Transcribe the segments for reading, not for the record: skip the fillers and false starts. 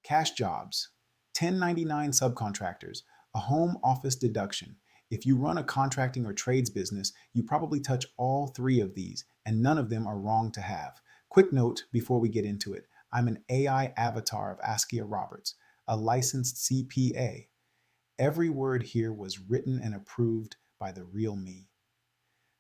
Cash jobs, 1099 subcontractors, a home office deduction. If you run a contracting or trades business, you probably touch all three of these, and none of them are wrong to have. Quick note before we get into it, I'm an AI avatar of Askia Roberts, a licensed CPA. Every word here was written and approved by the real me.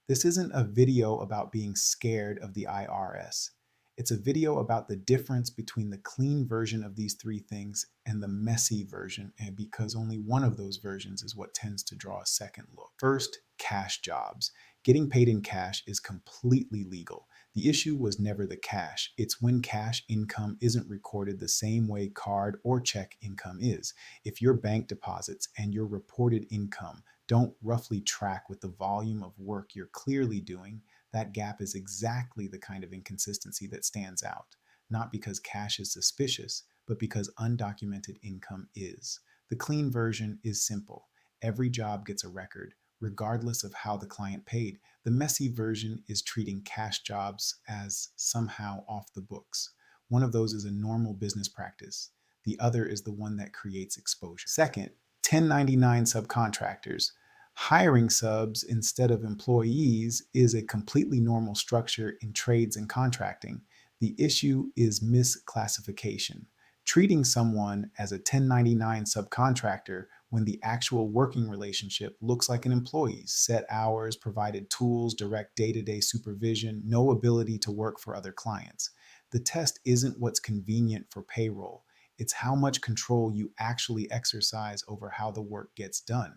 This isn't a video about being scared of the IRS. It's a video about the difference between the clean version of these three things and the messy version, and because only one of those versions is what tends to draw a second look. First, cash jobs. Getting paid in cash is completely legal. The issue was never the cash. It's when cash income isn't recorded the same way card or check income is. If your bank deposits and your reported income don't roughly track with the volume of work you're clearly doing, that gap is exactly the kind of inconsistency that stands out, not because cash is suspicious, but because undocumented income is. The clean version is simple. Every job gets a record, regardless of how the client paid. The messy version is treating cash jobs as somehow off the books. One of those is a normal business practice. The other is the one that creates exposure. Second, 1099 subcontractors. Hiring subs instead of employees is a completely normal structure in trades and contracting. The issue is misclassification. Treating someone as a 1099 subcontractor when the actual working relationship looks like an employee, set hours, provided tools, direct day-to-day supervision, no ability to work for other clients. The test isn't what's convenient for payroll. It's how much control you actually exercise over how the work gets done.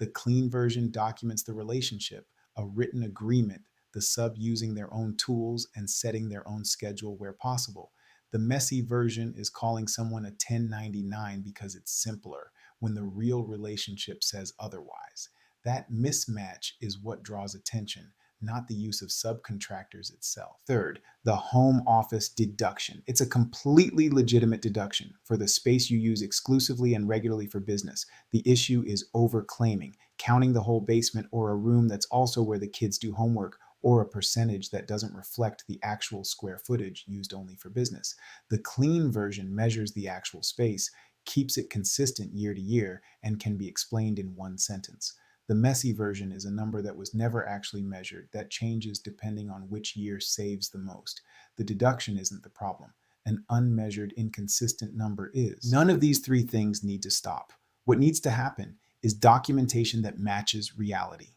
The clean version documents the relationship, a written agreement, the sub using their own tools and setting their own schedule where possible. The messy version is calling someone a 1099 because it's simpler, when the real relationship says otherwise. That mismatch is what draws attention, not the use of subcontractors itself. Third, the home office deduction. It's a completely legitimate deduction for the space you use exclusively and regularly for business. The issue is overclaiming, counting the whole basement or a room that's also where the kids do homework, or a percentage that doesn't reflect the actual square footage used only for business. The clean version measures the actual space, keeps it consistent year to year, and can be explained in one sentence. The messy version is a number that was never actually measured, that changes depending on which year saves the most. The deduction isn't the problem. An unmeasured, inconsistent number is. None of these three things need to stop. What needs to happen is documentation that matches reality.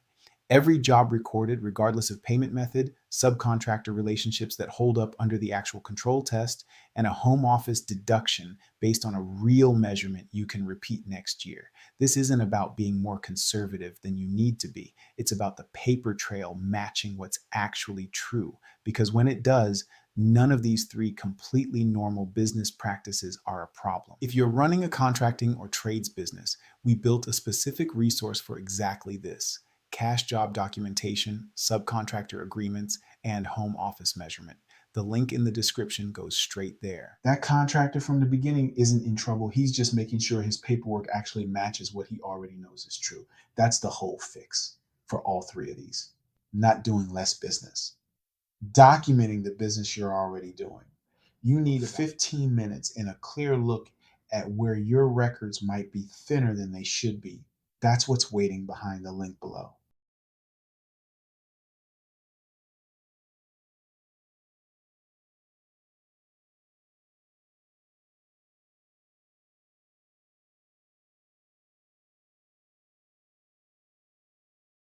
Every job recorded, regardless of payment method, subcontractor relationships that hold up under the actual control test, and a home office deduction based on a real measurement you can repeat next year. This isn't about being more conservative than you need to be. It's about the paper trail matching what's actually true. Because when it does, none of these three completely normal business practices are a problem. If you're running a contracting or trades business, we built a specific resource for exactly this: cash job documentation, subcontractor agreements, and home office measurement. The link in the description goes straight there. That contractor from the beginning isn't in trouble. He's just making sure his paperwork actually matches what he already knows is true. That's the whole fix for all three of these. Not doing less business. Documenting the business you're already doing. You need 15 minutes and a clear look at where your records might be thinner than they should be. That's what's waiting behind the link below.